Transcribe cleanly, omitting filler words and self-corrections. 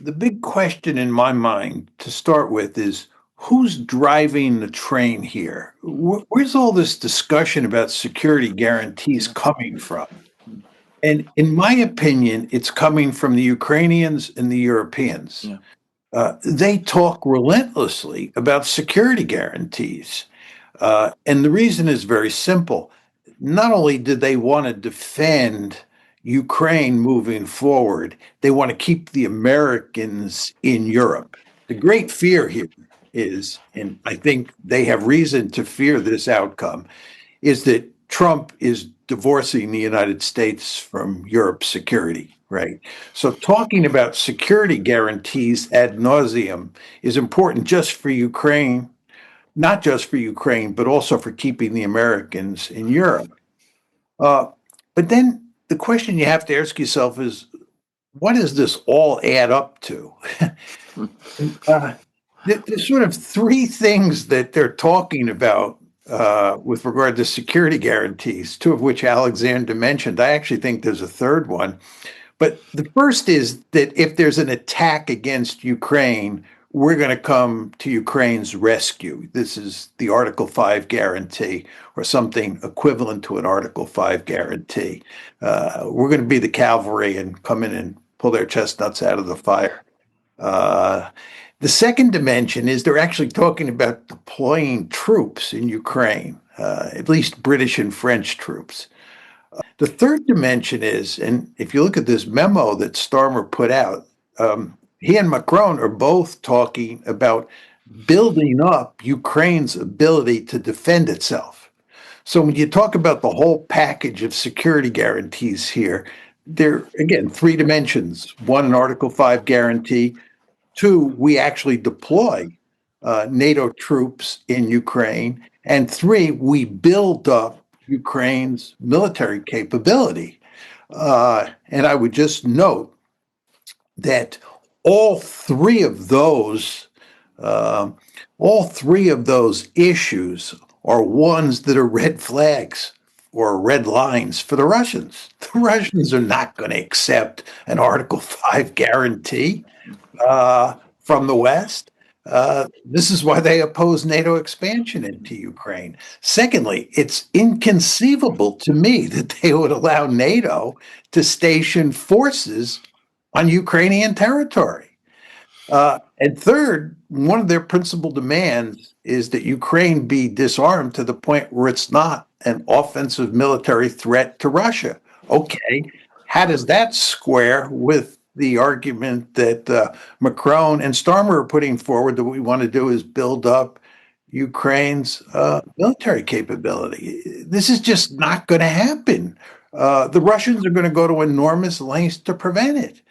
The big question in my mind to start with is who's driving the train here? Where's all this discussion about security guarantees coming from? And in my opinion, it's coming from the Ukrainians and the Europeans. Yeah. They talk relentlessly about security guarantees. And the reason is very simple. Not only do they want to defend Ukraine moving forward, they want to keep the Americans in Europe. The great fear here is, and I think they have reason to fear this outcome, is that Trump is divorcing the United States from Europe's security, right? So talking about security guarantees ad nauseum is important just for Ukraine, not just for Ukraine, but also for keeping the Americans in Europe. But then the question you have to ask yourself is, what does this all add up to? There's sort of three things that they're talking about with regard to security guarantees, two of which Alexander mentioned. I actually think there's a third one. But the first is that if there's an attack against Ukraine, we're going to come to Ukraine's rescue. This is the Article 5 guarantee, or something equivalent to an Article 5 guarantee. We're going to be the cavalry and come in and pull their chestnuts out of the fire. The second dimension is they're actually talking about deploying troops in Ukraine, at least British and French troops. The third dimension is, and if you look at this memo that Starmer put out, he and Macron are both talking about building up Ukraine's ability to defend itself. So when you talk about the whole package of security guarantees here, there are, again, three dimensions. One, an Article 5 guarantee. Two, we actually deploy NATO troops in Ukraine. And three, we build up Ukraine's military capability. And I would just note that all three of those issues are ones that are red flags or red lines for the Russians. The Russians are not going to accept an Article 5 guarantee from the West. This is why they oppose NATO expansion into Ukraine. Secondly, it's inconceivable to me that they would allow NATO to station forces on Ukrainian territory. And third, one of their principal demands is that Ukraine be disarmed to the point where it's not an offensive military threat to Russia. Okay, how does that square with the argument that Macron and Starmer are putting forward that what we want to do is build up Ukraine's military capability? This is just not going to happen. The Russians are going to go to enormous lengths to prevent it.